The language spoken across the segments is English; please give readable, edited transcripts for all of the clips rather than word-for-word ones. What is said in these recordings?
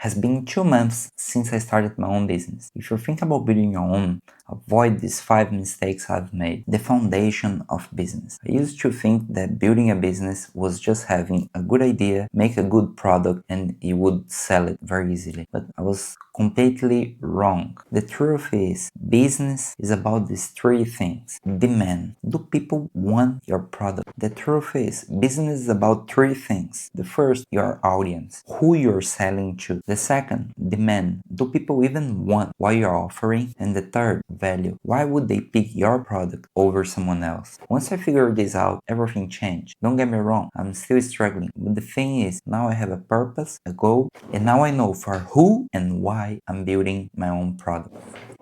has been 2 months since I started my own business. If you think about building your own, avoid these 5 mistakes I've made. The foundation of business. I used to think that building a business was just having a good idea, make a good product, and you would sell it very easily. But I was completely wrong. The truth is, business is about these 3 things. Demand. Do people want your product? The truth is, business is about 3 things. The first, your audience. Who you're selling to. The second, demand. Do people even want what you're offering? And the third, value. Why would they pick your product over someone else? Once I figured this out, everything changed. Don't get me wrong, I'm still struggling. But the thing is, now I have a purpose, a goal, and now I know for who and why I'm building my own product.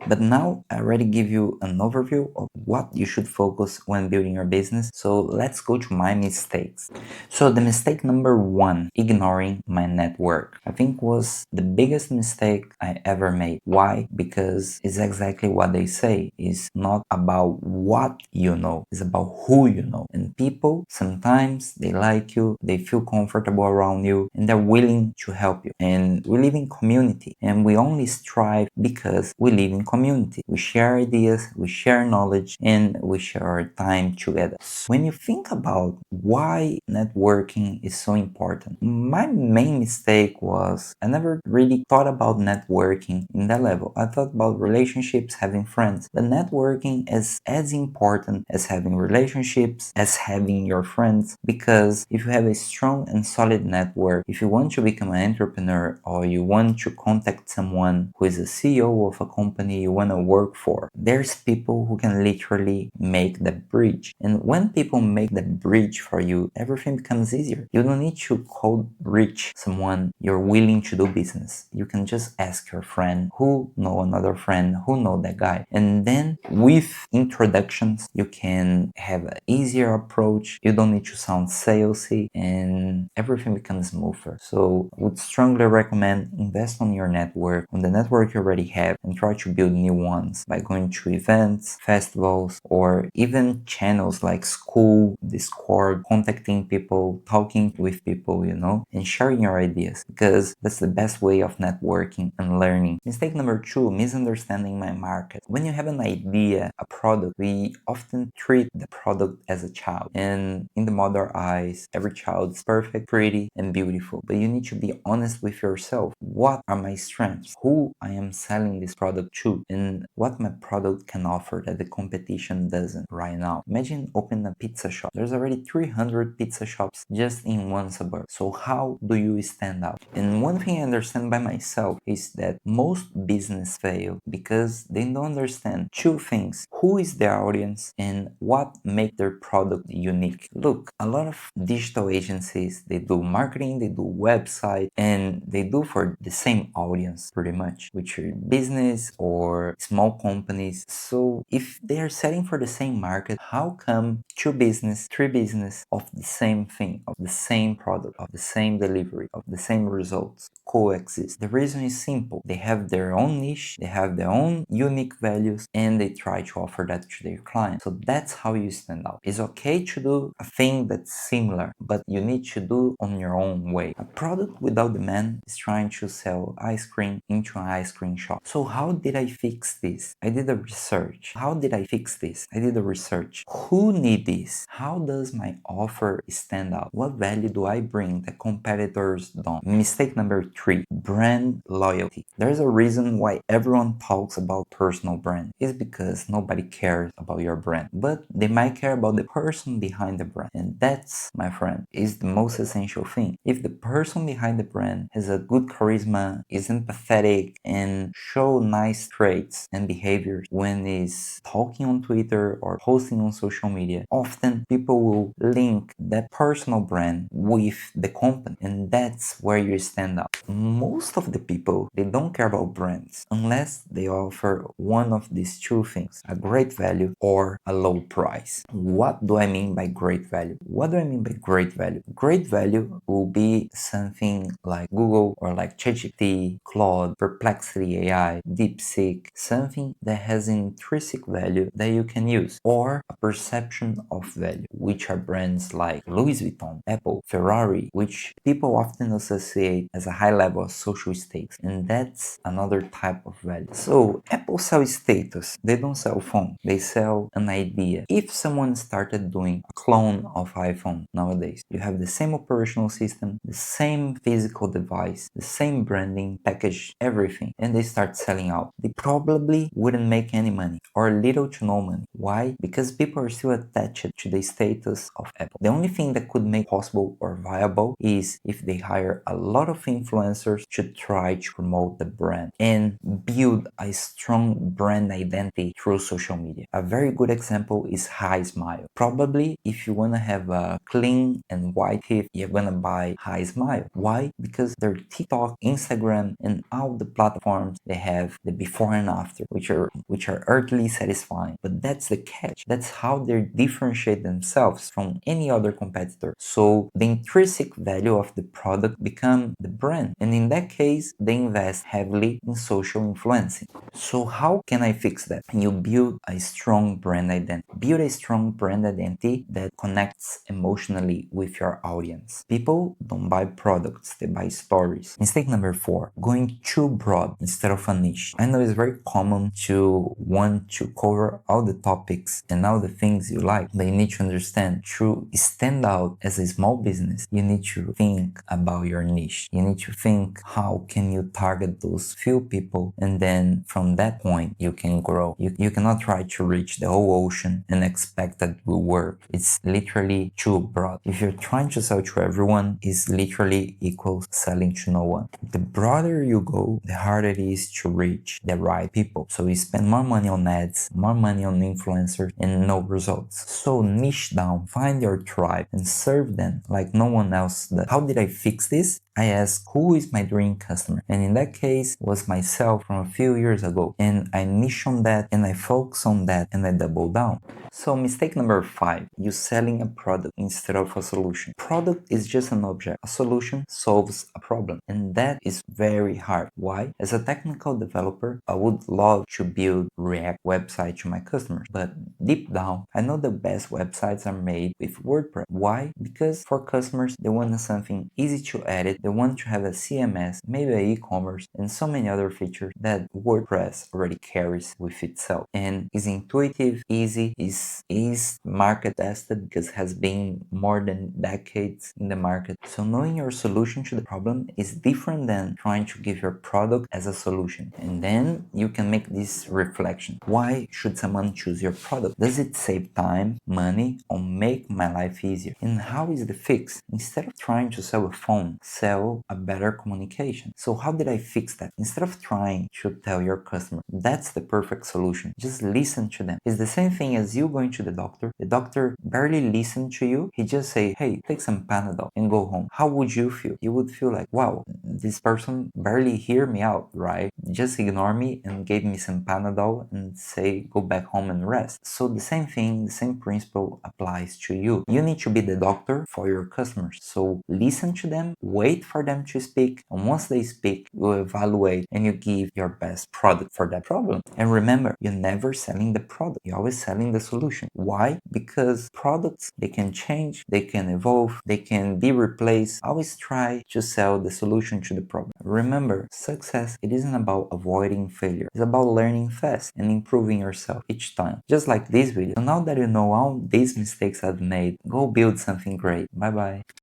But now I already give you an overview of what you should focus when building your business. So let's go to my mistakes. So the mistake number 1, ignoring my network, I think was the biggest mistake I ever made. Why? Because it's exactly what they say. It's not about what you know, it's about who you know. And people, sometimes they like you, they feel comfortable around you, and they're willing to help you. And we live in community, and we only strive because we live in community. We share ideas, we share knowledge, and we share our time together. So when you think about why networking is so important, my main mistake was I never really thought about networking in that level. I thought about relationships, having friends, but networking is as important as having relationships, as having your friends, because if you have a strong and solid network, if you want to become an entrepreneur or you want to contact someone who is a CEO of a company you want to work for, there's people who can literally make the bridge. And when people make the bridge for you, everything becomes easier. You don't need to cold reach someone you're willing to do business. You can just ask your friend who know another friend who know that guy. And then with introductions, you can have an easier approach. You don't need to sound salesy and everything becomes smoother. So I would strongly recommend invest on your network, on the network you already have, and try to build new ones by going to events, festivals, or even channels like school, Discord, contacting people, talking with people, and sharing your ideas, because that's the best way of networking and learning. Mistake number 2, misunderstanding my market. When you have an idea, a product, we often treat the product as a child, and in the mother eyes, every child is perfect, pretty, and beautiful. But you need to be honest with yourself. What are my strengths? Who I am selling this product to? And what my product can offer that the competition doesn't right now. Imagine opening a pizza shop. There's already 300 pizza shops just in one suburb. So how do you stand out? And one thing I understand by myself is that most business fail because they don't understand 2 things. Who is their audience and what makes their product unique? Look, a lot of digital agencies, they do marketing, they do website, and they do for the same audience pretty much, which are business or small companies. So if they are selling for the same market, how come 2 business, 3 business of the same thing, of the same product, of the same delivery, of the same results coexist? The reason is simple. They have their own niche, they have their own unique values, and they try to offer that to their clients. So that's how you stand out. It's okay to do a thing that's similar, but you need to do on your own way. A product without demand is trying to sell ice cream into an ice cream shop. So how did I fix this? I did a research. How did I fix this? I did a research. Who need this? How does my offer stand out? What value do I bring that competitors don't? Mistake number 3, brand loyalty. There's a reason why everyone talks about personal brand. It's because nobody cares about your brand, but they might care about the person behind the brand. And that's, my friend, is the most essential thing. If the person behind the brand has a good charisma, is empathetic, and show nice traits and behaviors when is talking on Twitter or posting on social media, often people will link that personal brand with the company, and that's where you stand out. Most of the people, they don't care about brands unless they offer one of these 2 things: a great value or a low price. What do I mean by great value? What do I mean by great value? Great value will be something like Google or like ChatGPT, Claude, Perplexity AI, DeepSeek, pick something that has an intrinsic value that you can use, or a perception of value, which are brands like Louis Vuitton, Apple, Ferrari, which people often associate as a high level of social stakes, and that's another type of value. So Apple sells status, they don't sell phone, they sell an idea. If someone started doing a clone of iPhone nowadays, you have the same operational system, the same physical device, the same branding, package, everything, and they start selling out. They probably wouldn't make any money or little to no money. Why? Because people are still attached to the status of Apple. The only thing that could make possible or viable is if they hire a lot of influencers to try to promote the brand and build a strong brand identity through social media. A very good example is High Smile. Probably if you want to have a clean and white teeth, you're gonna buy High Smile. Why? Because their TikTok, Instagram, and all the platforms, they have the before and after, which are earthly satisfying. But that's the catch. That's how they differentiate themselves from any other competitor. So the intrinsic value of the product become the brand. And in that case, they invest heavily in social influencing. So how can I fix that? You build a strong brand identity. Build a strong brand identity that connects emotionally with your audience. People don't buy products, they buy stories. Mistake number 4, going too broad instead of a niche. I know it's very common to want to cover all the topics and all the things you like, but you need to understand, to stand out as a small business, you need to think about your niche. You need to think, how can you target those few people, and then from that point you can grow. You cannot try to reach the whole ocean and expect that it will work. It's literally too broad. If you're trying to sell to everyone, it's literally equals selling to no one. The broader you go, the harder it is to reach the right people. So you spend more money on ads, more money on influencers, and no results. So niche down, find your tribe and serve them like no one else does. How did I fix this? I asked, who is my dream customer? And in that case was myself from a few years ago. And I niche on that and I focus on that and I double down. So mistake number 5, you selling a product instead of a solution. Product is just an object. A solution solves a problem. And that is very hard. Why? As a technical developer, I would love to build React website to my customers. But deep down, I know the best websites are made with WordPress. Why? Because for customers, they want something easy to edit. They want to have a CMS, maybe a e-commerce, and so many other features that WordPress already carries with itself. And is intuitive, easy, is market tested because it has been more than decades in the market. So knowing your solution to the problem is different than trying to give your product as a solution. And then you can make this reflection. Why should someone choose your product? Does it save time, money, or make my life easier? And how is the fix? Instead of trying to sell a phone, sell a better communication. So how did I fix that? Instead of trying to tell your customer that's the perfect solution, just listen to them. It's the same thing as you going to the doctor. The doctor barely listen to you. He just say, hey, take some Panadol and go home. How would you feel? You would feel like, wow, this person barely hear me out, right? Just ignore me and gave me some Panadol and say, go back home and rest. So the same thing, the same principle applies to you. You need to be the doctor for your customers. So listen to them, wait for them to speak, and once they speak, you evaluate and you give your best product for that problem. And remember, you're never selling the product, you're always selling the solution. Why? Because products, they can change, they can evolve, they can be replaced. Always try to sell the solution to the problem. Remember, success, it isn't about avoiding failure. It's about learning fast and improving yourself each time. Just like this video. So now that you know all these mistakes I've made, go build something great. Bye bye.